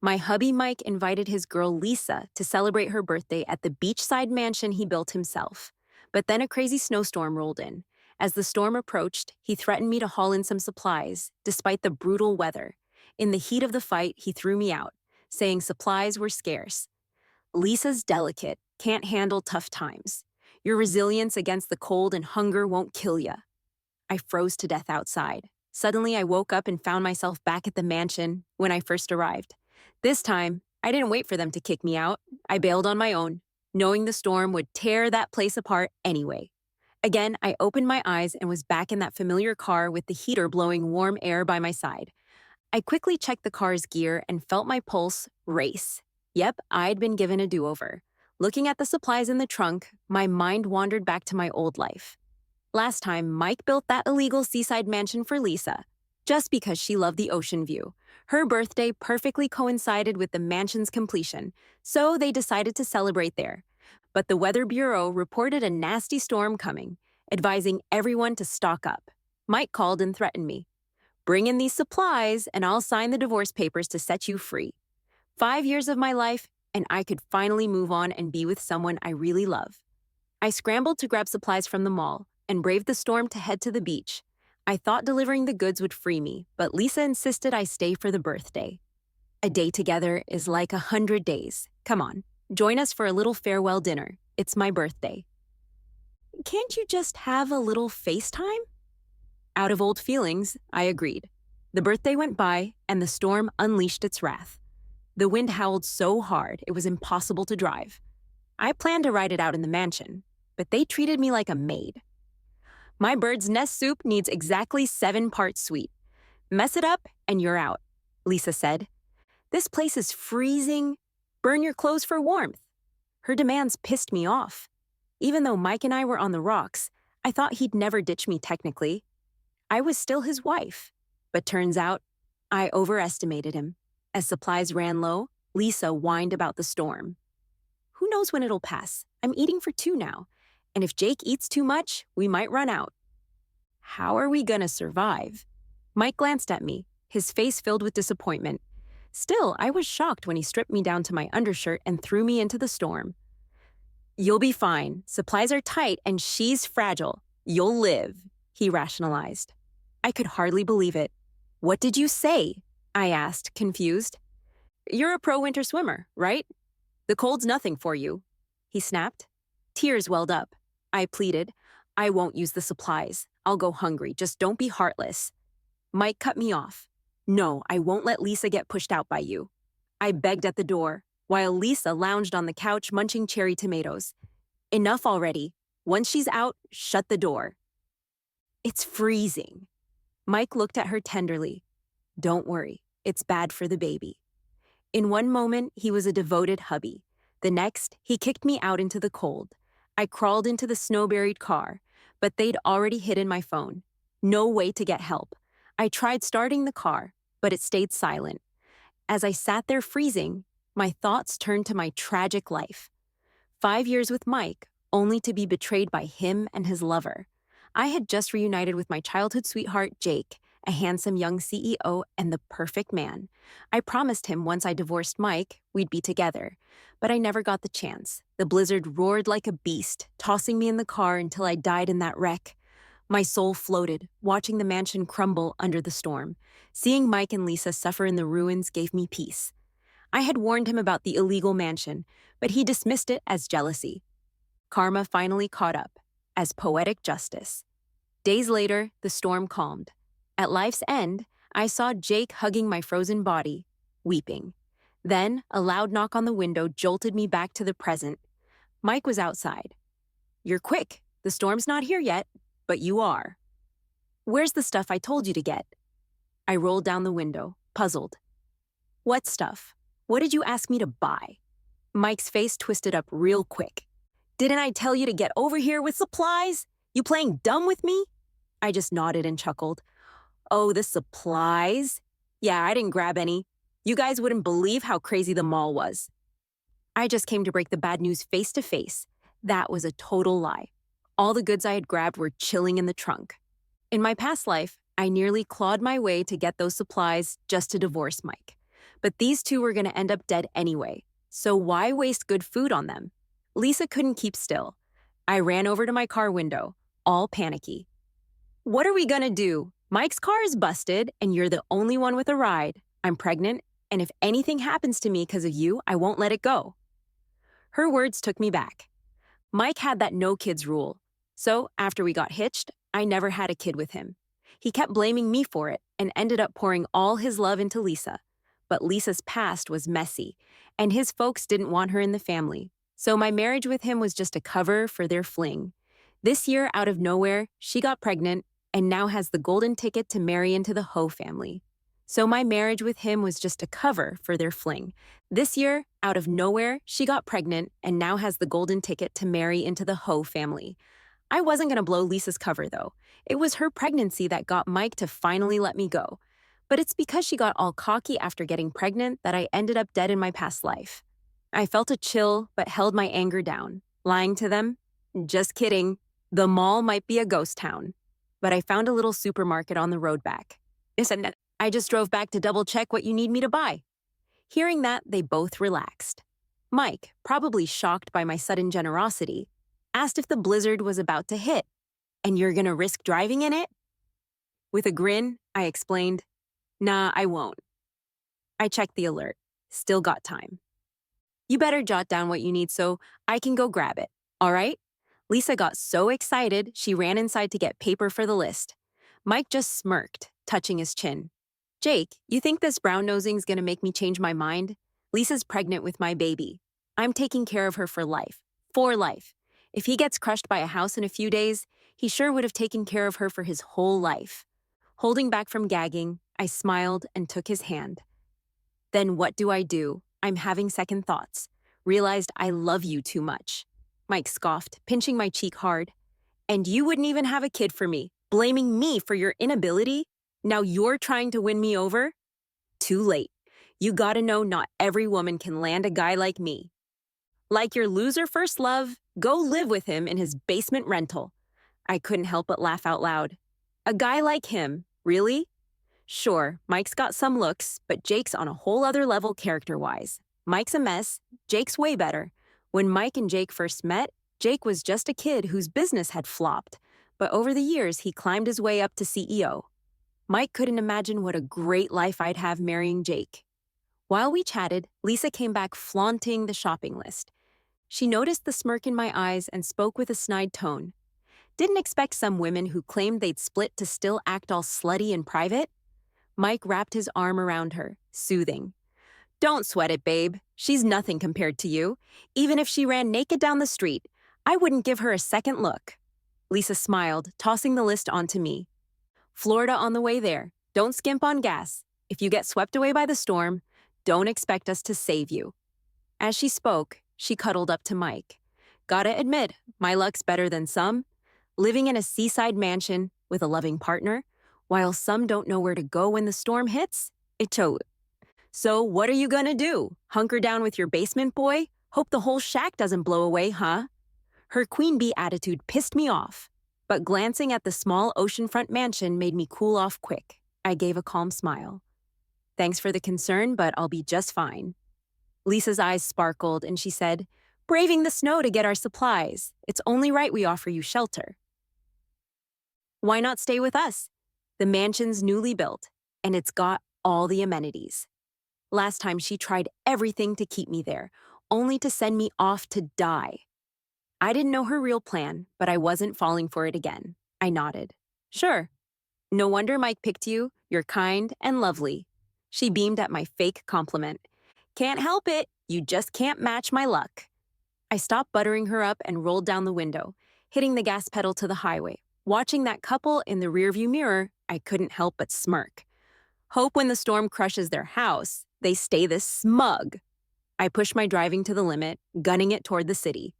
My hubby Mike invited his girl Lisa to celebrate her birthday at the beachside mansion he built himself. But then a crazy snowstorm rolled in. As the storm approached, he threatened me to haul in some supplies, despite the brutal weather. In the heat of the fight, he threw me out, saying supplies were scarce. Lisa's delicate, can't handle tough times. Your resilience against the cold and hunger won't kill ya. I froze to death outside. Suddenly, I woke up and found myself back at the mansion when I first arrived. This time, I didn't wait for them to kick me out. I bailed on my own, knowing the storm would tear that place apart anyway. Again, I opened my eyes and was back in that familiar car with the heater blowing warm air by my side. I quickly checked the car's gear and felt my pulse race. Yep, I'd been given a do-over. Looking at the supplies in the trunk, my mind wandered back to my old life. Last time, Mike built that illegal seaside mansion for Lisa, just because she loved the ocean view. Her birthday perfectly coincided with the mansion's completion, so they decided to celebrate there. But the Weather Bureau reported a nasty storm coming, advising everyone to stock up. Mike called and threatened me. Bring in these supplies, and I'll sign the divorce papers to set you free. 5 years of my life, and I could finally move on and be with someone I really love. I scrambled to grab supplies from the mall and braved the storm to head to the beach. I thought delivering the goods would free me, but Lisa insisted I stay for the birthday. A day together is like 100 days. Come on, join us for a little farewell dinner. It's my birthday. Can't you just have a little FaceTime? Out of old feelings, I agreed. The birthday went by, and the storm unleashed its wrath. The wind howled so hard it was impossible to drive. I planned to ride it out in the mansion, but they treated me like a maid. My bird's nest soup needs exactly 7 parts sweet. Mess it up, and you're out, Lisa said. This place is freezing. Burn your clothes for warmth. Her demands pissed me off. Even though Mike and I were on the rocks, I thought he'd never ditch me technically. I was still his wife. But turns out, I overestimated him. As supplies ran low, Lisa whined about the storm. Who knows when it'll pass? I'm eating for 2 now. And if Jake eats too much, we might run out. How are we gonna survive? Mike glanced at me, his face filled with disappointment. Still, I was shocked when he stripped me down to my undershirt and threw me into the storm. You'll be fine. Supplies are tight and she's fragile. You'll live, he rationalized. I could hardly believe it. What did you say? I asked, confused. You're a pro-winter swimmer, right? The cold's nothing for you, he snapped. Tears welled up. I pleaded. I won't use the supplies. I'll go hungry. Just don't be heartless. Mike cut me off. No, I won't let Lisa get pushed out by you. I begged at the door, while Lisa lounged on the couch munching cherry tomatoes. Enough already. Once she's out, shut the door. It's freezing. Mike looked at her tenderly. Don't worry, it's bad for the baby. In one moment, he was a devoted hubby. The next, he kicked me out into the cold. I crawled into the snow-buried car, but they'd already hidden my phone. No way to get help. I tried starting the car, but it stayed silent. As I sat there freezing, my thoughts turned to my tragic life. 5 years with Mike, only to be betrayed by him and his lover. I had just reunited with my childhood sweetheart, Jake, a handsome young CEO and the perfect man. I promised him once I divorced Mike, we'd be together. But I never got the chance. The blizzard roared like a beast, tossing me in the car until I died in that wreck. My soul floated, watching the mansion crumble under the storm. Seeing Mike and Lisa suffer in the ruins gave me peace. I had warned him about the illegal mansion, but he dismissed it as jealousy. Karma finally caught up, as poetic justice. Days later, the storm calmed. At life's end, I saw Jake hugging my frozen body, weeping. Then, a loud knock on the window jolted me back to the present. Mike was outside. You're quick. The storm's not here yet, but you are. Where's the stuff I told you to get? I rolled down the window, puzzled. What stuff? What did you ask me to buy? Mike's face twisted up real quick. Didn't I tell you to get over here with supplies? You playing dumb with me? I just nodded and chuckled. Oh, the supplies? Yeah, I didn't grab any. You guys wouldn't believe how crazy the mall was. I just came to break the bad news face to face. That was a total lie. All the goods I had grabbed were chilling in the trunk. In my past life, I nearly clawed my way to get those supplies just to divorce Mike. But these two were going to end up dead anyway, so why waste good food on them? Lisa couldn't keep still. I ran over to my car window, all panicky. What are we gonna do? Mike's car is busted, and you're the only one with a ride. I'm pregnant, and if anything happens to me because of you, I won't let it go. Her words took me back. Mike had that no kids rule. So, after we got hitched, I never had a kid with him. He kept blaming me for it and ended up pouring all his love into Lisa. But Lisa's past was messy, and his folks didn't want her in the family. So my marriage with him was just a cover for their fling. This year, out of nowhere, she got pregnant and now has the golden ticket to marry into the Ho family. So my marriage with him was just a cover for their fling. This year, out of nowhere, she got pregnant and now has the golden ticket to marry into the Ho family. I wasn't going to blow Lisa's cover, though. It was her pregnancy that got Mike to finally let me go. But it's because she got all cocky after getting pregnant that I ended up dead in my past life. I felt a chill, but held my anger down. Lying to them? Just kidding. The mall might be a ghost town. But I found a little supermarket on the road back. Listen, I just drove back to double-check what you need me to buy. Hearing that, they both relaxed. Mike, probably shocked by my sudden generosity, asked if the blizzard was about to hit. And you're gonna risk driving in it? With a grin, I explained, nah, I won't. I checked the alert. Still got time. You better jot down what you need so I can go grab it, all right? Lisa got so excited, she ran inside to get paper for the list. Mike just smirked, touching his chin. Jake, you think this brown-nosing's gonna make me change my mind? Lisa's pregnant with my baby. I'm taking care of her for life. For life. If he gets crushed by a house in a few days, he sure would have taken care of her for his whole life. Holding back from gagging, I smiled and took his hand. Then what do? I'm having second thoughts. Realized I love you too much. Mike scoffed, pinching my cheek hard. And you wouldn't even have a kid for me, blaming me for your inability? Now you're trying to win me over? Too late. You gotta know not every woman can land a guy like me. Like your loser first love, go live with him in his basement rental. I couldn't help but laugh out loud. A guy like him, really? Sure, Mike's got some looks, but Jake's on a whole other level character-wise. Mike's a mess, Jake's way better. When Mike and Jake first met, Jake was just a kid whose business had flopped, but over the years he climbed his way up to CEO. Mike couldn't imagine what a great life I'd have marrying Jake. While we chatted, Lisa came back flaunting the shopping list. She noticed the smirk in my eyes and spoke with a snide tone. Didn't expect some women who claimed they'd split to still act all slutty in private? Mike wrapped his arm around her, soothing. Don't sweat it, babe. She's nothing compared to you. Even if she ran naked down the street, I wouldn't give her a second look. Lisa smiled, tossing the list onto me. Florida on the way there. Don't skimp on gas. If you get swept away by the storm, don't expect us to save you. As she spoke, she cuddled up to Mike. Gotta admit, my luck's better than some. Living in a seaside mansion with a loving partner, while some don't know where to go when the storm hits, So what are you gonna do? Hunker down with your basement boy? Hope the whole shack doesn't blow away, huh? Her queen bee attitude pissed me off, but glancing at the small oceanfront mansion made me cool off quick. I gave a calm smile. Thanks for the concern, but I'll be just fine. Lisa's eyes sparkled and she said, braving the snow to get our supplies. It's only right we offer you shelter. Why not stay with us? The mansion's newly built, and it's got all the amenities. Last time she tried everything to keep me there, only to send me off to die. I didn't know her real plan, but I wasn't falling for it again. I nodded. Sure. No wonder Mike picked you. You're kind and lovely. She beamed at my fake compliment. Can't help it. You just can't match my luck. I stopped buttering her up and rolled down the window, hitting the gas pedal to the highway. Watching that couple in the rearview mirror, I couldn't help but smirk. Hope when the storm crushes their house, they stay this smug. I pushed my driving to the limit, gunning it toward the city.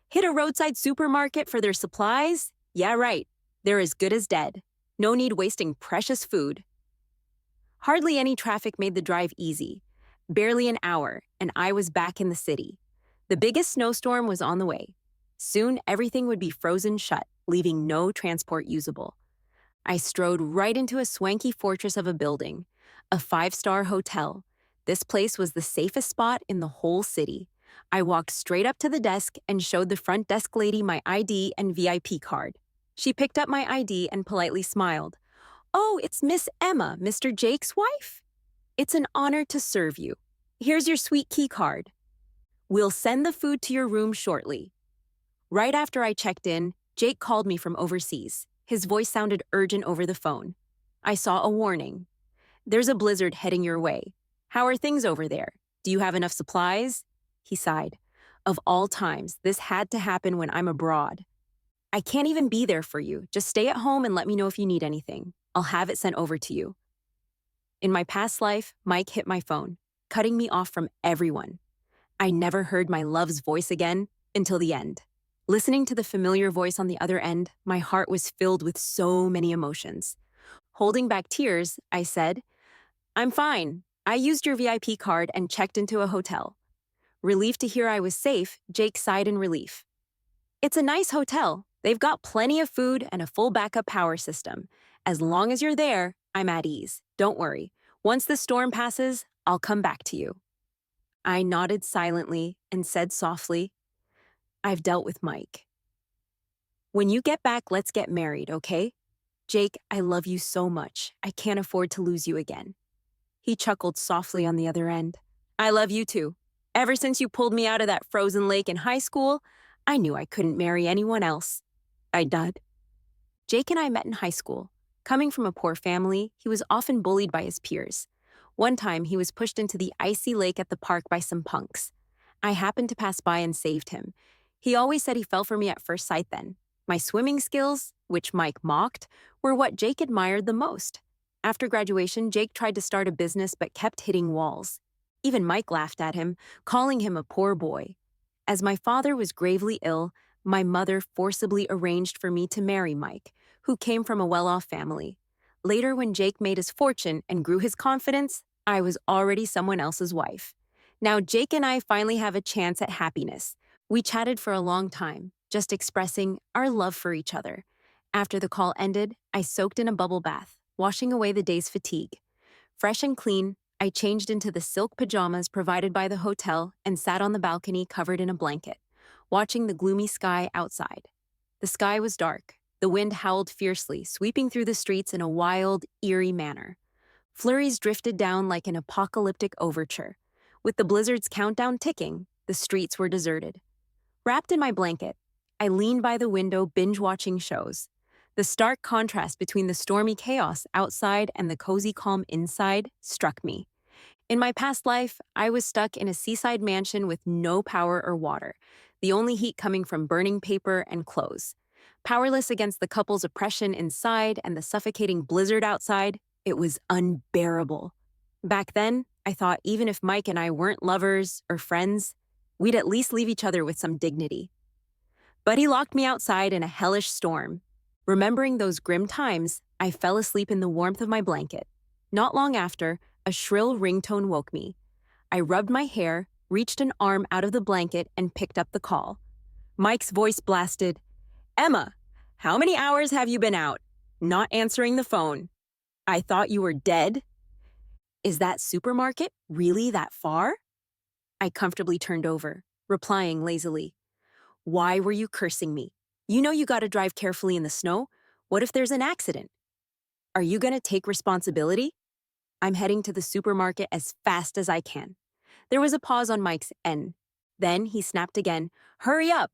Hit a roadside supermarket for their supplies? Yeah, right. They're as good as dead. No need wasting precious food. Hardly any traffic made the drive easy. Barely an hour, and I was back in the city. The biggest snowstorm was on the way. Soon, everything would be frozen shut, leaving no transport usable. I strode right into a swanky fortress of a building, a 5-star hotel. This place was the safest spot in the whole city. I walked straight up to the desk and showed the front desk lady my ID and VIP card. She picked up my ID and politely smiled. "Oh, it's Miss Emma, Mr. Jake's wife? It's an honor to serve you. Here's your sweet key card. We'll send the food to your room shortly." Right after I checked in, Jake called me from overseas. His voice sounded urgent over the phone. I saw a warning. "There's a blizzard heading your way. How are things over there? Do you have enough supplies?" He sighed. Of all times, this had to happen when I'm abroad. "I can't even be there for you. Just stay at home and let me know if you need anything. I'll have it sent over to you." In my past life, Mike hit my phone, cutting me off from everyone. I never heard my love's voice again until the end. Listening to the familiar voice on the other end, my heart was filled with so many emotions. Holding back tears, I said, "I'm fine. I used your VIP card and checked into a hotel." Relieved to hear I was safe, Jake sighed in relief. "It's a nice hotel. They've got plenty of food and a full backup power system. As long as you're there, I'm at ease. Don't worry. Once the storm passes, I'll come back to you." I nodded silently and said softly, "I've dealt with Mike. When you get back, let's get married, okay? Jake, I love you so much. I can't afford to lose you again." He chuckled softly on the other end. "I love you too. Ever since you pulled me out of that frozen lake in high school, I knew I couldn't marry anyone else." I did. Jake and I met in high school. Coming from a poor family, he was often bullied by his peers. One time, he was pushed into the icy lake at the park by some punks. I happened to pass by and saved him. He always said he fell for me at first sight then. My swimming skills, which Mike mocked, were what Jake admired the most. After graduation, Jake tried to start a business but kept hitting walls. Even Mike laughed at him, calling him a poor boy. As my father was gravely ill, my mother forcibly arranged for me to marry Mike, who came from a well-off family. Later, when Jake made his fortune and grew his confidence, I was already someone else's wife. Now Jake and I finally have a chance at happiness. We chatted for a long time, just expressing our love for each other. After the call ended, I soaked in a bubble bath, washing away the day's fatigue. Fresh and clean, I changed into the silk pajamas provided by the hotel and sat on the balcony covered in a blanket, watching the gloomy sky outside. The sky was dark. The wind howled fiercely, sweeping through the streets in a wild, eerie manner. Flurries drifted down like an apocalyptic overture. With the blizzard's countdown ticking, the streets were deserted. Wrapped in my blanket, I leaned by the window binge-watching shows. The stark contrast between the stormy chaos outside and the cozy calm inside struck me. In my past life, I was stuck in a seaside mansion with no power or water, the only heat coming from burning paper and clothes. Powerless against the couple's oppression inside and the suffocating blizzard outside, it was unbearable. Back then, I thought even if Mike and I weren't lovers or friends, we'd at least leave each other with some dignity. But he locked me outside in a hellish storm. Remembering those grim times, I fell asleep in the warmth of my blanket. Not long after, a shrill ringtone woke me. I rubbed my hair, reached an arm out of the blanket, and picked up the call. Mike's voice blasted, "Emma, how many hours have you been out? Not answering the phone. I thought you were dead. Is that supermarket really that far?" I comfortably turned over, replying lazily, "Why were you cursing me? You know you gotta drive carefully in the snow. What if there's an accident? Are you gonna take responsibility?" "I'm heading to the supermarket as fast as I can." There was a pause on Mike's end. Then he snapped again, "Hurry up!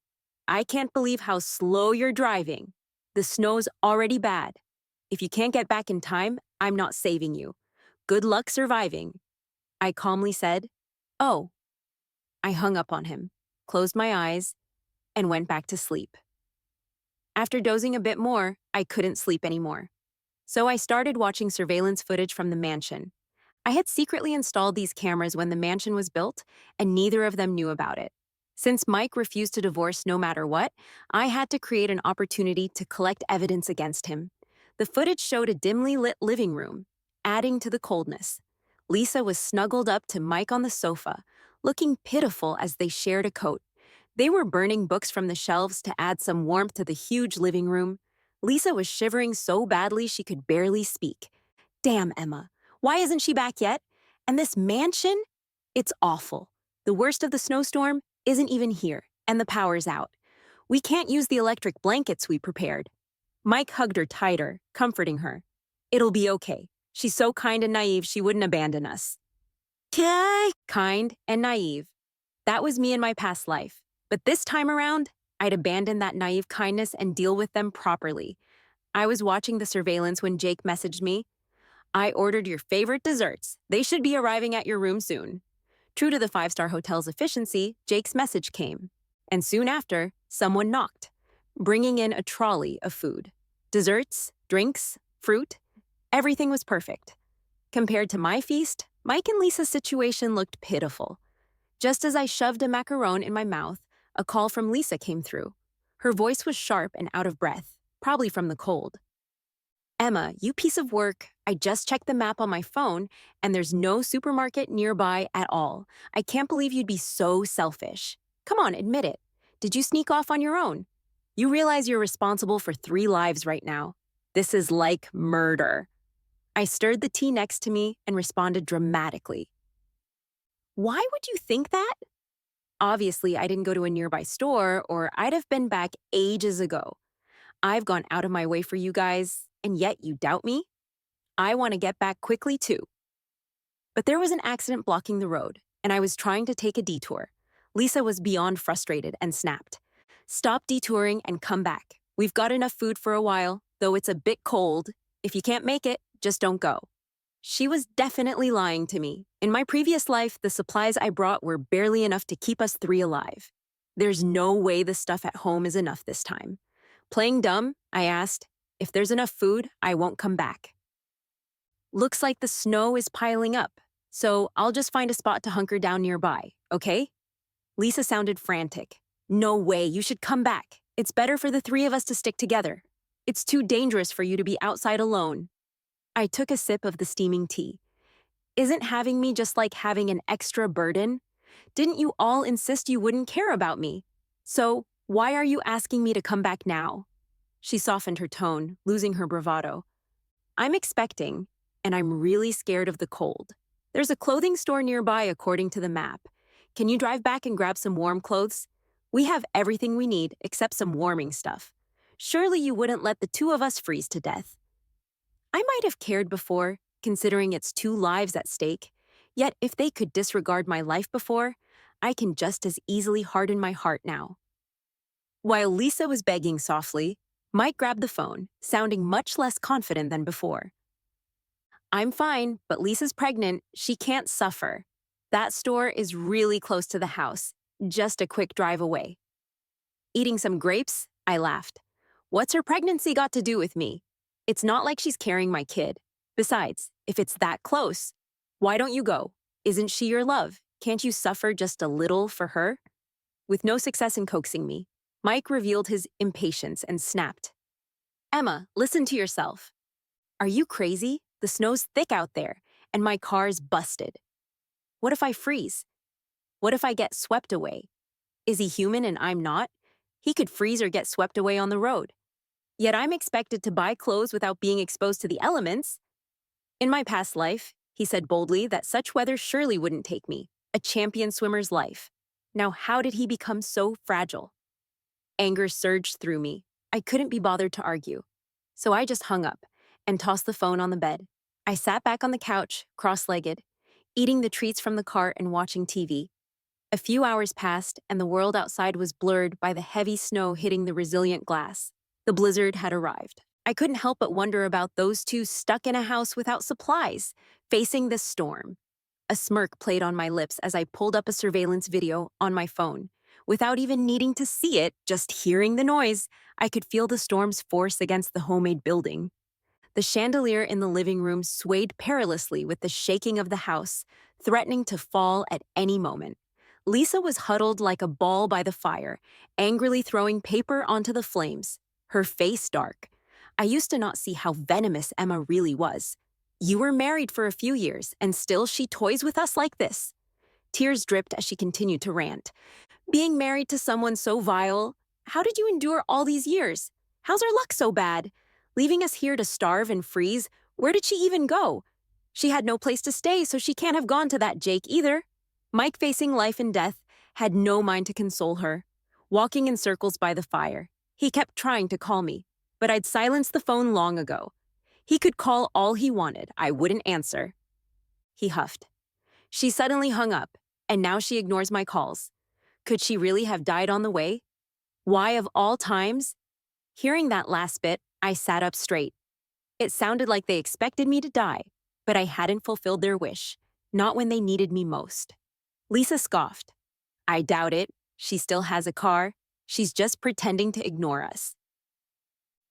I can't believe how slow you're driving. The snow's already bad. If you can't get back in time, I'm not saving you. Good luck surviving." I calmly said, "Oh." I hung up on him, closed my eyes, and went back to sleep. After dozing a bit more, I couldn't sleep anymore. So I started watching surveillance footage from the mansion. I had secretly installed these cameras when the mansion was built, and neither of them knew about it. Since Mike refused to divorce no matter what, I had to create an opportunity to collect evidence against him. The footage showed a dimly lit living room, adding to the coldness. Lisa was snuggled up to Mike on the sofa, looking pitiful as they shared a coat. They were burning books from the shelves to add some warmth to the huge living room. Lisa was shivering so badly she could barely speak. Damn, Emma. Why isn't she back yet? And this mansion? It's awful. The worst of the snowstorm isn't even here, and the power's out. We can't use the electric blankets we prepared. Mike hugged her tighter, comforting her. It'll be okay. She's so kind and naive she wouldn't abandon us. Kind and naive. That was me in my past life. But this time around, I'd abandon that naive kindness and deal with them properly. I was watching the surveillance when Jake messaged me. I ordered your favorite desserts. They should be arriving at your room soon. True to the five-star hotel's efficiency, Jake's message came. And soon after, someone knocked, bringing in a trolley of food. Desserts, drinks, fruit, everything was perfect. Compared to my feast, Mike and Lisa's situation looked pitiful. Just as I shoved a macaron in my mouth, a call from Lisa came through. Her voice was sharp and out of breath, probably from the cold. Emma, you piece of work. I just checked the map on my phone, and there's no supermarket nearby at all. I can't believe you'd be so selfish. Come on, admit it. Did you sneak off on your own? You realize you're responsible for 3 lives right now. This is like murder. I stirred the tea next to me and responded dramatically. Why would you think that? Obviously, I didn't go to a nearby store, or I'd have been back ages ago. I've gone out of my way for you guys, and yet you doubt me? I want to get back quickly, too. But there was an accident blocking the road, and I was trying to take a detour. Lisa was beyond frustrated and snapped. Stop detouring and come back. We've got enough food for a while, though it's a bit cold. If you can't make it, just don't go. She was definitely lying to me. In my previous life, the supplies I brought were barely enough to keep us 3 alive. There's no way the stuff at home is enough this time. Playing dumb, I asked, if there's enough food, I won't come back. Looks like the snow is piling up, so I'll just find a spot to hunker down nearby, okay? Lisa sounded frantic. No way, you should come back. It's better for the 3 of us to stick together. It's too dangerous for you to be outside alone. I took a sip of the steaming tea. Isn't having me just like having an extra burden? Didn't you all insist you wouldn't care about me? So, why are you asking me to come back now? She softened her tone, losing her bravado. I'm expecting, and I'm really scared of the cold. There's a clothing store nearby according to the map. Can you drive back and grab some warm clothes? We have everything we need except some warming stuff. Surely you wouldn't let the 2 of us freeze to death. I might have cared before, considering it's 2 lives at stake. Yet if they could disregard my life before, I can just as easily harden my heart now. While Lisa was begging softly, Mike grabbed the phone, sounding much less confident than before. I'm fine, but Lisa's pregnant. She can't suffer. That store is really close to the house, just a quick drive away. Eating some grapes? I laughed. What's her pregnancy got to do with me? It's not like she's carrying my kid. Besides, if it's that close, why don't you go? Isn't she your love? Can't you suffer just a little for her? With no success in coaxing me, Mike revealed his impatience and snapped. Emma, listen to yourself. Are you crazy? The snow's thick out there, and my car's busted. What if I freeze? What if I get swept away? Is he human and I'm not? He could freeze or get swept away on the road. Yet I'm expected to buy clothes without being exposed to the elements. In my past life, he said boldly that such weather surely wouldn't take me, a champion swimmer's life. Now how did he become so fragile? Anger surged through me. I couldn't be bothered to argue. So I just hung up and tossed the phone on the bed. I sat back on the couch, cross-legged, eating the treats from the cart and watching TV. A few hours passed, and the world outside was blurred by the heavy snow hitting the resilient glass. The blizzard had arrived. I couldn't help but wonder about those 2 stuck in a house without supplies, facing the storm. A smirk played on my lips as I pulled up a surveillance video on my phone. Without even needing to see it, just hearing the noise, I could feel the storm's force against the homemade building. The chandelier in the living room swayed perilously with the shaking of the house, threatening to fall at any moment. Lisa was huddled like a ball by the fire, angrily throwing paper onto the flames, her face dark. I used to not see how venomous Emma really was. You were married for a few years, and still she toys with us like this. Tears dripped as she continued to rant. Being married to someone so vile, how did you endure all these years? How's our luck so bad? Leaving us here to starve and freeze, where did she even go? She had no place to stay, so she can't have gone to that Jake either. Mike, facing life and death, had no mind to console her. Walking in circles by the fire, he kept trying to call me, but I'd silenced the phone long ago. He could call all he wanted, I wouldn't answer. He huffed. She suddenly hung up, and now she ignores my calls. Could she really have died on the way? Why of all times? Hearing that last bit, I sat up straight. It sounded like they expected me to die, but I hadn't fulfilled their wish, not when they needed me most. Lisa scoffed. I doubt it. She still has a car. She's just pretending to ignore us.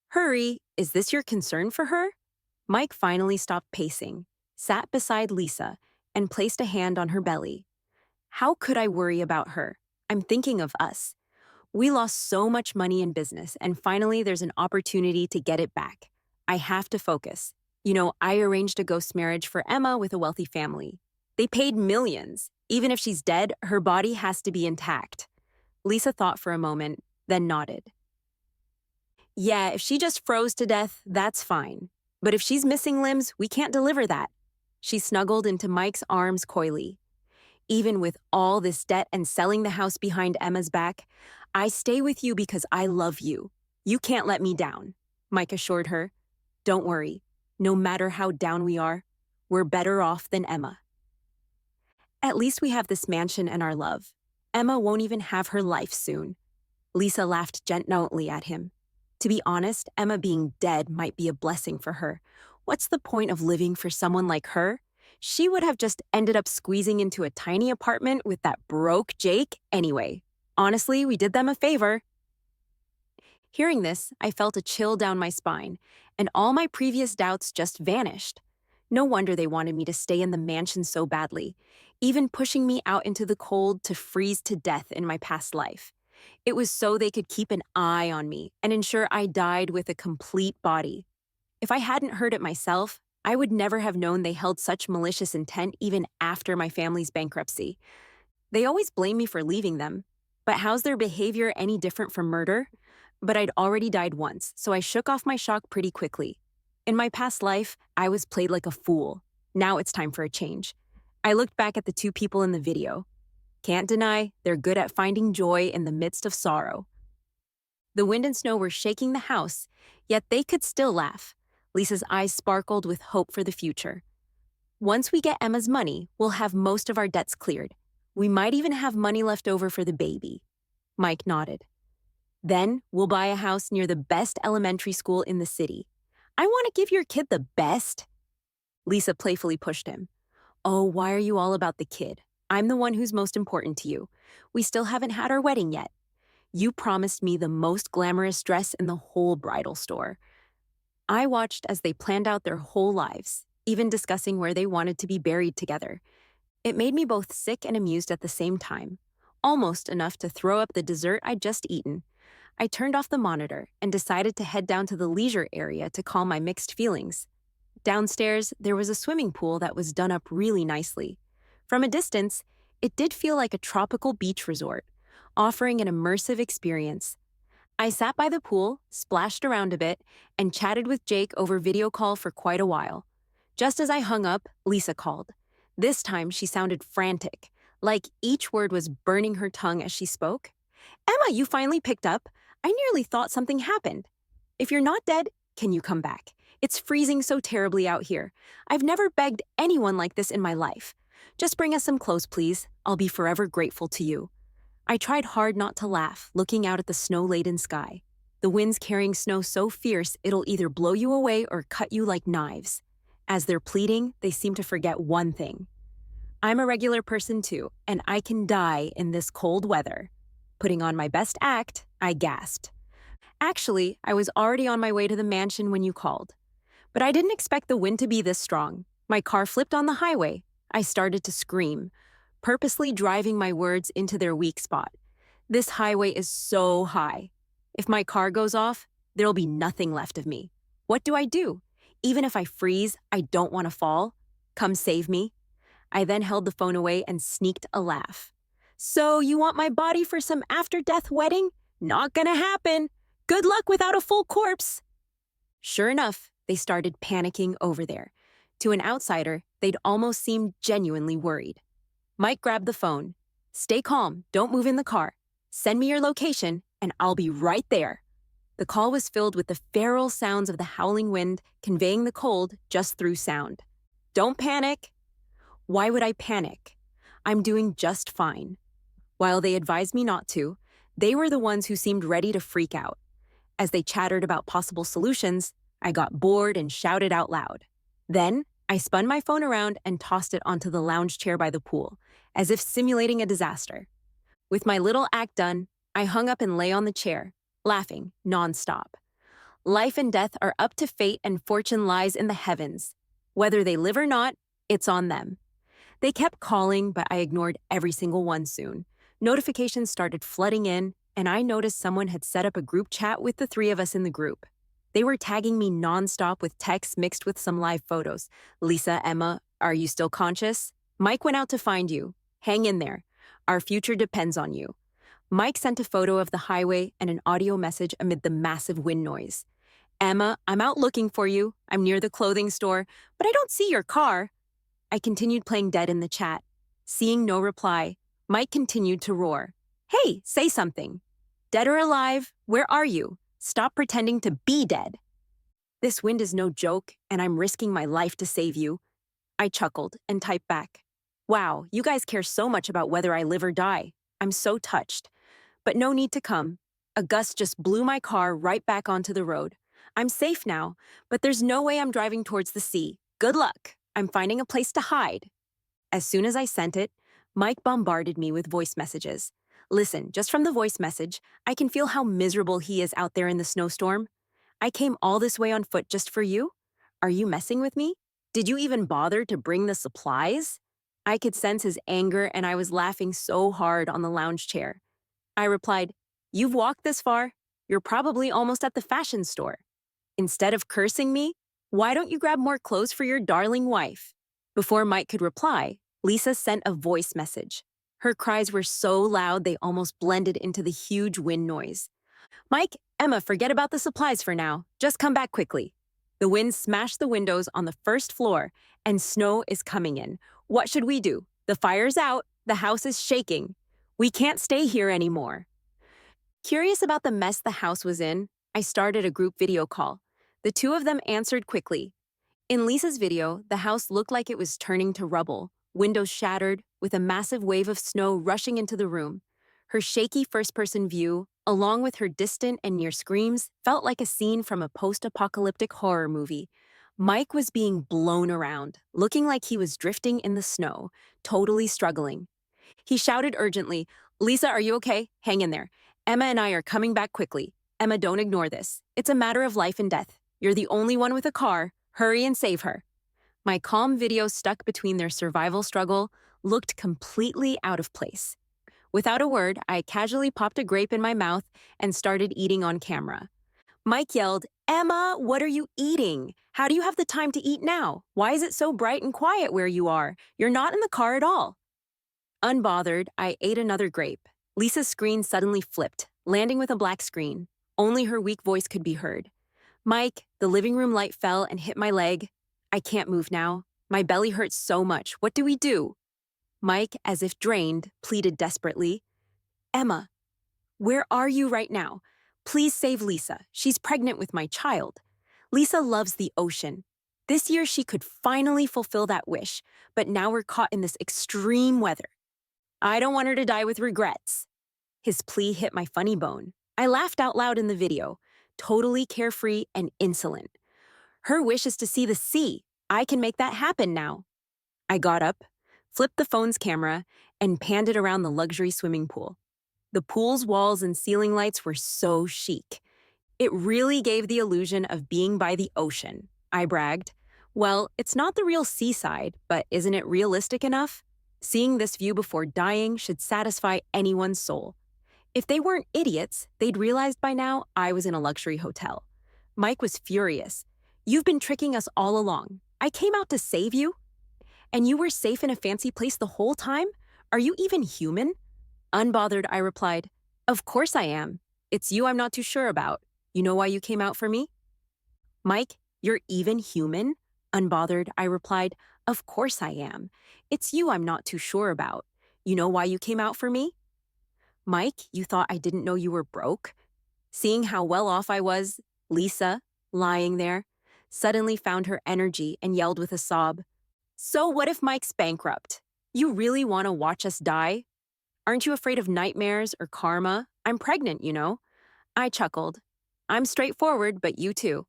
Hurry, is this your concern for her? Mike finally stopped pacing, sat beside Lisa, and placed a hand on her belly. How could I worry about her? I'm thinking of us. We lost so much money in business, and finally there's an opportunity to get it back. I have to focus. I arranged a ghost marriage for Emma with a wealthy family. They paid millions. Even if she's dead, her body has to be intact. Lisa thought for a moment, then nodded. Yeah, if she just froze to death, that's fine. But if she's missing limbs, we can't deliver that. She snuggled into Mike's arms coyly. Even with all this debt and selling the house behind Emma's back, I stay with you because I love you. You can't let me down, Mike assured her. Don't worry. No matter how down we are, we're better off than Emma. At least we have this mansion and our love. Emma won't even have her life soon. Lisa laughed gently at him. To be honest, Emma being dead might be a blessing for her. What's the point of living for someone like her? She would have just ended up squeezing into a tiny apartment with that broke Jake anyway. Honestly, we did them a favor. Hearing this, I felt a chill down my spine, and all my previous doubts just vanished. No wonder they wanted me to stay in the mansion so badly, even pushing me out into the cold to freeze to death in my past life. It was so they could keep an eye on me and ensure I died with a complete body. If I hadn't heard it myself, I would never have known they held such malicious intent even after my family's bankruptcy. They always blame me for leaving them, but how's their behavior any different from murder? But I'd already died once, so I shook off my shock pretty quickly. In my past life, I was played like a fool. Now it's time for a change. I looked back at the two people in the video. Can't deny, they're good at finding joy in the midst of sorrow. The wind and snow were shaking the house, yet they could still laugh. Lisa's eyes sparkled with hope for the future. Once we get Emma's money, we'll have most of our debts cleared. We might even have money left over for the baby. Mike nodded. Then we'll buy a house near the best elementary school in the city. I want to give your kid the best. Lisa playfully pushed him. Oh, why are you all about the kid? I'm the one who's most important to you. We still haven't had our wedding yet. You promised me the most glamorous dress in the whole bridal store. I watched as they planned out their whole lives, even discussing where they wanted to be buried together. It made me both sick and amused at the same time, almost enough to throw up the dessert I'd just eaten. I turned off the monitor and decided to head down to the leisure area to calm my mixed feelings. Downstairs, there was a swimming pool that was done up really nicely. From a distance, it did feel like a tropical beach resort, offering an immersive experience. I sat by the pool, splashed around a bit, and chatted with Jake over video call for quite a while. Just as I hung up, Lisa called. This time, she sounded frantic, like each word was burning her tongue as she spoke. Emma, you finally picked up. I nearly thought something happened. If you're not dead, can you come back? It's freezing so terribly out here. I've never begged anyone like this in my life. Just bring us some clothes, please. I'll be forever grateful to you. I tried hard not to laugh, looking out at the snow-laden sky. The wind's carrying snow so fierce it'll either blow you away or cut you like knives. As they're pleading, they seem to forget one thing. I'm a regular person too, and I can die in this cold weather. Putting on my best act, I gasped. Actually, I was already on my way to the mansion when you called. But I didn't expect the wind to be this strong. My car flipped on the highway. I started to scream, purposely driving my words into their weak spot. This highway is so high. If my car goes off, there'll be nothing left of me. What do? Even if I freeze, I don't want to fall. Come save me. I then held the phone away and sneaked a laugh. So you want my body for some after-death wedding? Not gonna happen. Good luck without a full corpse. Sure enough, they started panicking over there. To an outsider, they'd almost seem genuinely worried. Mike grabbed the phone. Stay calm, don't move in the car. Send me your location, and I'll be right there. The call was filled with the feral sounds of the howling wind, conveying the cold just through sound. Don't panic. Why would I panic? I'm doing just fine. While they advised me not to, they were the ones who seemed ready to freak out. As they chattered about possible solutions, I got bored and shouted out loud. Then, I spun my phone around and tossed it onto the lounge chair by the pool, as if simulating a disaster. With my little act done, I hung up and lay on the chair, laughing nonstop. Life and death are up to fate and fortune lies in the heavens. Whether they live or not, it's on them. They kept calling, but I ignored every single one soon. Notifications started flooding in, and I noticed someone had set up a group chat with the three of us in the group. They were tagging me nonstop with texts mixed with some live photos. Lisa, Emma, are you still conscious? Mike went out to find you. Hang in there. Our future depends on you. Mike sent a photo of the highway and an audio message amid the massive wind noise. Emma, I'm out looking for you. I'm near the clothing store, but I don't see your car. I continued playing dead in the chat. Seeing no reply, Mike continued to roar. Hey, say something. Dead or alive, where are you? Stop pretending to be dead. This wind is no joke, and I'm risking my life to save you. I chuckled and typed back. Wow, you guys care so much about whether I live or die. I'm so touched. But no need to come. A gust just blew my car right back onto the road. I'm safe now, but there's no way I'm driving towards the sea. Good luck. I'm finding a place to hide. As soon as I sent it, Mike bombarded me with voice messages. Listen, just from the voice message, I can feel how miserable he is out there in the snowstorm. I came all this way on foot just for you? Are you messing with me? Did you even bother to bring the supplies? I could sense his anger, and I was laughing so hard on the lounge chair. I replied, You've walked this far. You're probably almost at the fashion store. Instead of cursing me, why don't you grab more clothes for your darling wife? Before Mike could reply, Lisa sent a voice message. Her cries were so loud they almost blended into the huge wind noise. Mike, Emma, forget about the supplies for now. Just come back quickly. The wind smashed the windows on the first floor, and snow is coming in. What should we do? The fire's out. The house is shaking. We can't stay here anymore. Curious about the mess the house was in, I started a group video call. The two of them answered quickly. In Lisa's video, the house looked like it was turning to rubble, windows shattered, with a massive wave of snow rushing into the room. Her shaky first-person view, along with her distant and near screams, felt like a scene from a post-apocalyptic horror movie. Mike was being blown around, looking like he was drifting in the snow, totally struggling. He shouted urgently, Lisa, are you okay? Hang in there. Emma and I are coming back quickly. Emma, don't ignore this. It's a matter of life and death. You're the only one with a car. Hurry and save her. My calm video stuck between their survival struggle looked completely out of place. Without a word, I casually popped a grape in my mouth and started eating on camera. Mike yelled, Emma, what are you eating? How do you have the time to eat now? Why is it so bright and quiet where you are? You're not in the car at all. Unbothered, I ate another grape. Lisa's screen suddenly flipped, landing with a black screen. Only her weak voice could be heard. Mike, the living room light fell and hit my leg. I can't move now. My belly hurts so much. What do we do? Mike, as if drained, pleaded desperately. Emma, where are you right now? Please save Lisa. She's pregnant with my child. Lisa loves the ocean. This year she could finally fulfill that wish, but now we're caught in this extreme weather. I don't want her to die with regrets. His plea hit my funny bone. I laughed out loud in the video, totally carefree and insolent. Her wish is to see the sea. I can make that happen now. I got up, flipped the phone's camera, and panned it around the luxury swimming pool. The pool's walls and ceiling lights were so chic. It really gave the illusion of being by the ocean, I bragged. Well, it's not the real seaside, but isn't it realistic enough? Seeing this view before dying should satisfy anyone's soul. If they weren't idiots, they'd realized by now I was in a luxury hotel. Mike was furious. You've been tricking us all along. I came out to save you? And you were safe in a fancy place the whole time? Are you even human? Unbothered, I replied, Of course I am. It's you I'm not too sure about. You know why you came out for me? Mike, you're even human? Unbothered, I replied, "Of course I am. It's you I'm not too sure about. You know why you came out for me? Mike, you thought I didn't know you were broke?" Seeing how well off I was, Lisa, lying there, suddenly found her energy and yelled with a sob, "So what if Mike's bankrupt? You really want to watch us die? Aren't you afraid of nightmares or karma? I'm pregnant, you know." I chuckled. "I'm straightforward, but you too.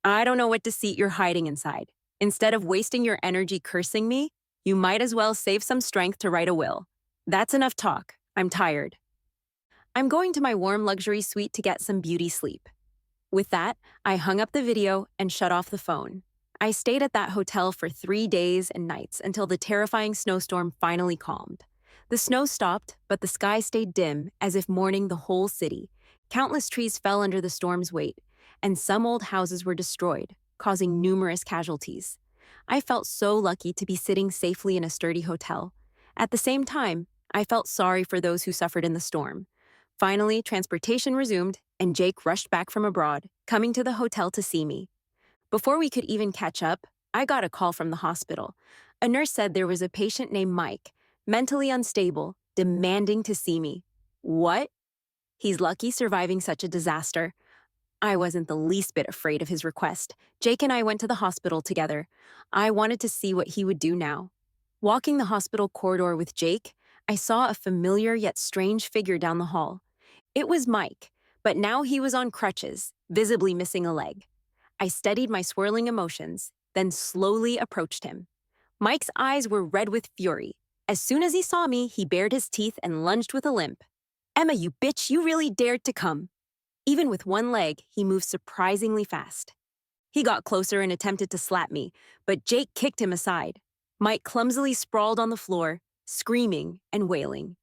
I don't know what deceit you're hiding inside. Instead of wasting your energy cursing me, you might as well save some strength to write a will. That's enough talk. I'm tired. I'm going to my warm luxury suite to get some beauty sleep." With that, I hung up the video and shut off the phone. I stayed at that hotel for 3 days and nights until the terrifying snowstorm finally calmed. The snow stopped, but the sky stayed dim, as if mourning the whole city. Countless trees fell under the storm's weight, and some old houses were destroyed, causing numerous casualties. I felt so lucky to be sitting safely in a sturdy hotel. At the same time, I felt sorry for those who suffered in the storm. Finally, transportation resumed, and Jake rushed back from abroad, coming to the hotel to see me. Before we could even catch up, I got a call from the hospital. A nurse said there was a patient named Mike, mentally unstable, demanding to see me. What? He's lucky surviving such a disaster. I wasn't the least bit afraid of his request. Jake and I went to the hospital together. I wanted to see what he would do now. Walking the hospital corridor with Jake, I saw a familiar yet strange figure down the hall. It was Mike, but now he was on crutches, visibly missing a leg. I steadied my swirling emotions, then slowly approached him. Mike's eyes were red with fury. As soon as he saw me, he bared his teeth and lunged with a limp. "Emma, you bitch, you really dared to come." Even with one leg, he moved surprisingly fast. He got closer and attempted to slap me, but Jake kicked him aside. Mike clumsily sprawled on the floor, screaming and wailing.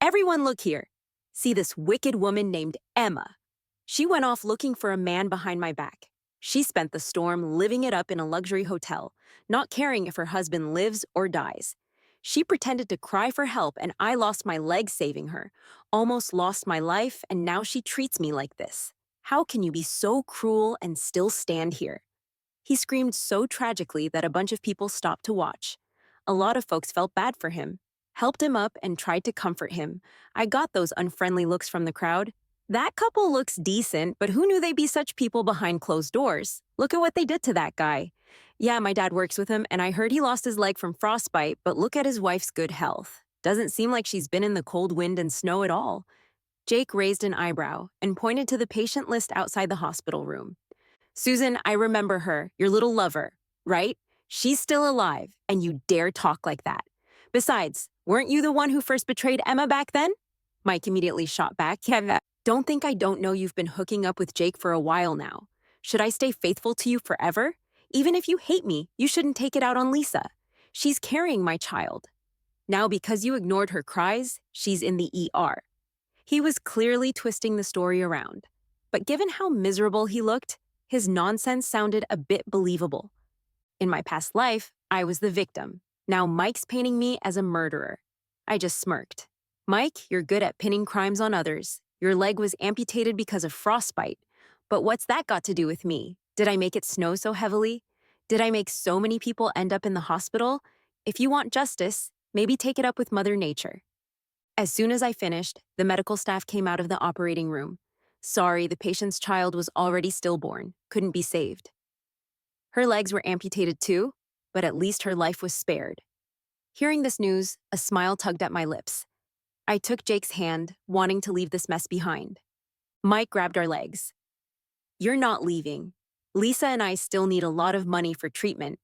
"Everyone look here. See this wicked woman named Emma. She went off looking for a man behind my back. She spent the storm living it up in a luxury hotel, not caring if her husband lives or dies. She pretended to cry for help, and I lost my leg saving her, almost lost my life, and now she treats me like this. How can you be so cruel and still stand here?" He screamed so tragically that a bunch of people stopped to watch. A lot of folks felt bad for him, helped him up, and tried to comfort him. I got those unfriendly looks from the crowd. "That couple looks decent, but who knew they'd be such people behind closed doors? Look at what they did to that guy." "Yeah, my dad works with him, and I heard he lost his leg from frostbite, but look at his wife's good health. Doesn't seem like she's been in the cold wind and snow at all." Jake raised an eyebrow and pointed to the patient list outside the hospital room. "Susan, I remember her, your little lover, right? She's still alive, and you dare talk like that. Besides, weren't you the one who first betrayed Emma back then?" Mike immediately shot back. "Yeah, don't think I don't know you've been hooking up with Jake for a while now. Should I stay faithful to you forever? Even if you hate me, you shouldn't take it out on Lisa. She's carrying my child. Now, because you ignored her cries, she's in the ER." He was clearly twisting the story around. But given how miserable he looked, his nonsense sounded a bit believable. In my past life, I was the victim. Now Mike's painting me as a murderer. I just smirked. "Mike, you're good at pinning crimes on others. Your leg was amputated because of frostbite. But what's that got to do with me? Did I make it snow so heavily? Did I make so many people end up in the hospital? If you want justice, maybe take it up with Mother Nature." As soon as I finished, the medical staff came out of the operating room. Sorry, the patient's child was already stillborn, couldn't be saved. Her legs were amputated too, but at least her life was spared. Hearing this news, a smile tugged at my lips. I took Jake's hand, wanting to leave this mess behind. Mike grabbed our legs. "You're not leaving. Lisa and I still need a lot of money for treatment.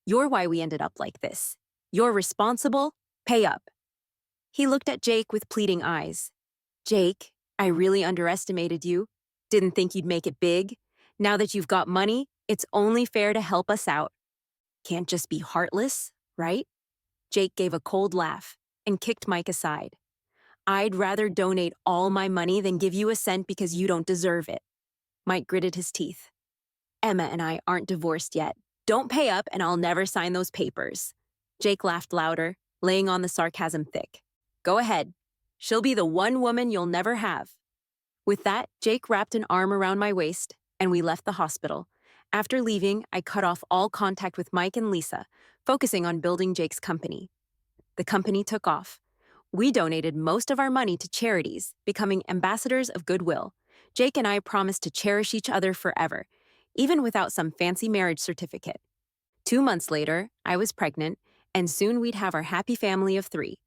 You're why we ended up like this. You're responsible. Pay up." He looked at Jake with pleading eyes. "Jake, I really underestimated you. Didn't think you'd make it big. Now that you've got money, it's only fair to help us out. Can't just be heartless, right?" Jake gave a cold laugh and kicked Mike aside. "I'd rather donate all my money than give you a cent because you don't deserve it." Mike gritted his teeth. "Emma and I aren't divorced yet. Don't pay up and I'll never sign those papers." Jake laughed louder, laying on the sarcasm thick. "Go ahead. She'll be the one woman you'll never have." With that, Jake wrapped an arm around my waist, and we left the hospital. After leaving, I cut off all contact with Mike and Lisa, focusing on building Jake's company. The company took off. We donated most of our money to charities, becoming ambassadors of goodwill. Jake and I promised to cherish each other forever, even without some fancy marriage certificate. 2 months later, I was pregnant, and soon we'd have our happy family of 3.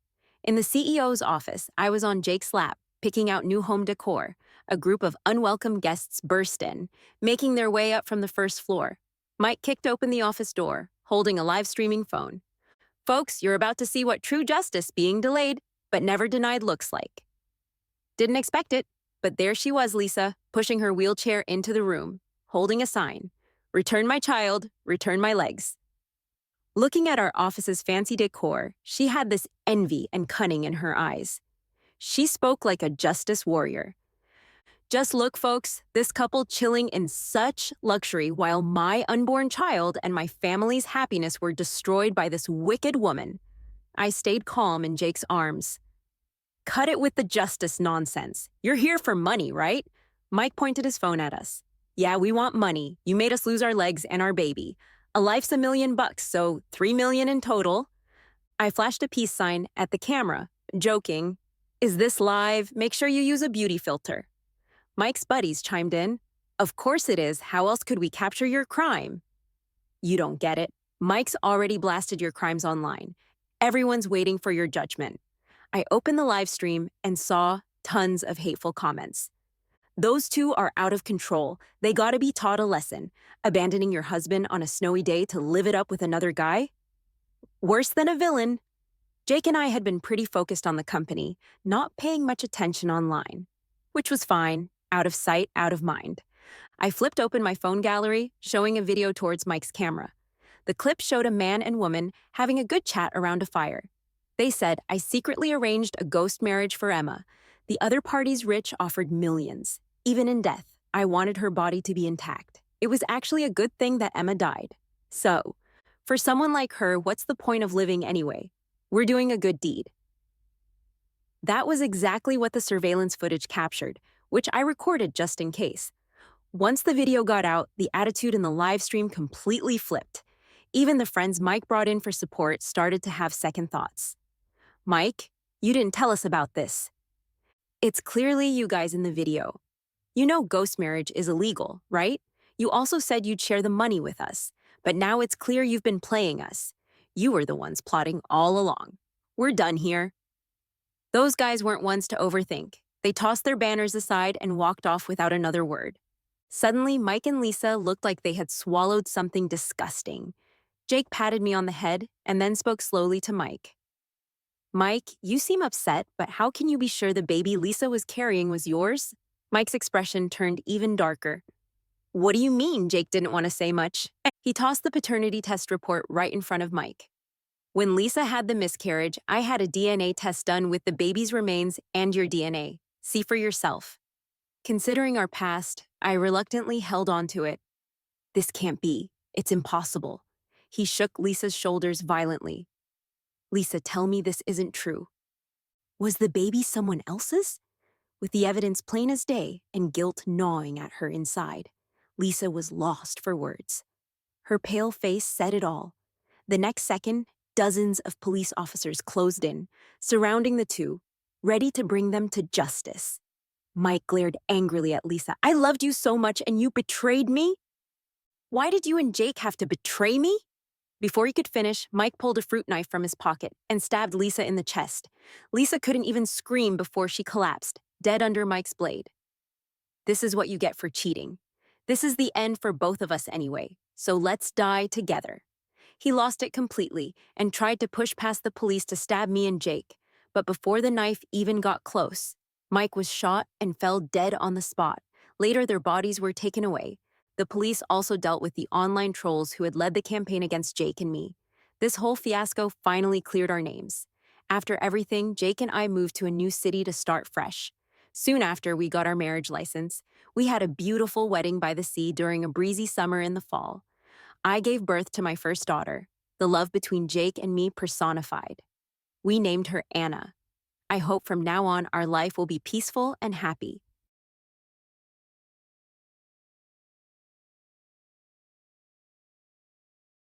In the CEO's office, I was on Jake's lap, picking out new home decor. A group of unwelcome guests burst in, making their way up from the first floor. Mike kicked open the office door, holding a live streaming phone. Folks, you're about to see what true justice being delayed, but never denied looks like. Didn't expect it, but there she was, Lisa, pushing her wheelchair into the room, holding a sign. Return my child, return my legs. Looking at our office's fancy decor, she had this envy and cunning in her eyes. She spoke like a justice warrior. Just look, folks, this couple chilling in such luxury while my unborn child and my family's happiness were destroyed by this wicked woman. I stayed calm in Jake's arms. Cut it with the justice nonsense. You're here for money, right? Mike pointed his phone at us. Yeah, we want money. You made us lose our legs and our baby. A life's $1 million, so $3 million in total. I flashed a peace sign at the camera, joking, "Is this live? Make sure you use a beauty filter." Mike's buddies chimed in. "Of course it is. How else could we capture your crime?" You don't get it. Mike's already blasted your crimes online. Everyone's waiting for your judgment. I opened the live stream and saw tons of hateful comments. Those two are out of control. They gotta be taught a lesson. Abandoning your husband on a snowy day to live it up with another guy? Worse than a villain. Jake and I had been pretty focused on the company, not paying much attention online. Which was fine. Out of sight, out of mind. I flipped open my phone gallery, showing a video towards Mike's camera. The clip showed a man and woman having a good chat around a fire. They said, "I secretly arranged a ghost marriage for Emma. The other party's rich offered millions. Even in death, I wanted her body to be intact. It was actually a good thing that Emma died. So, for someone like her, what's the point of living anyway? We're doing a good deed." That was exactly what the surveillance footage captured, which I recorded just in case. Once the video got out, the attitude in the live stream completely flipped. Even the friends Mike brought in for support started to have second thoughts. "Mike, you didn't tell us about this." "It's clearly you guys in the video. You know ghost marriage is illegal, right? You also said you'd share the money with us, but now it's clear you've been playing us. You were the ones plotting all along. We're done here." Those guys weren't ones to overthink. They tossed their banners aside and walked off without another word. Suddenly, Mike and Lisa looked like they had swallowed something disgusting. Jake patted me on the head and then spoke slowly to Mike. "Mike, you seem upset, but how can you be sure the baby Lisa was carrying was yours?" Mike's expression turned even darker. "What do you mean?" Jake didn't want to say much. He tossed the paternity test report right in front of Mike. "When Lisa had the miscarriage, I had a DNA test done with the baby's remains and your DNA. See for yourself." Considering our past, I reluctantly held on to it. "This can't be. It's impossible." He shook Lisa's shoulders violently. "Lisa, tell me this isn't true. Was the baby someone else's?" With the evidence plain as day and guilt gnawing at her inside, Lisa was lost for words. Her pale face said it all. The next second, dozens of police officers closed in, surrounding the two, ready to bring them to justice. Mike glared angrily at Lisa. "I loved you so much and you betrayed me? Why did you and Jake have to betray me?" Before he could finish, Mike pulled a fruit knife from his pocket and stabbed Lisa in the chest. Lisa couldn't even scream before she collapsed, dead under Mike's blade. "This is what you get for cheating. This is the end for both of us anyway, so let's die together." He lost it completely and tried to push past the police to stab me and Jake, but before the knife even got close, Mike was shot and fell dead on the spot. Later, their bodies were taken away. The police also dealt with the online trolls who had led the campaign against Jake and me. This whole fiasco finally cleared our names. After everything, Jake and I moved to a new city to start fresh. Soon after we got our marriage license, we had a beautiful wedding by the sea during a breezy summer in the fall. I gave birth to my first daughter, the love between Jake and me personified. We named her Anna. I hope from now on our life will be peaceful and happy.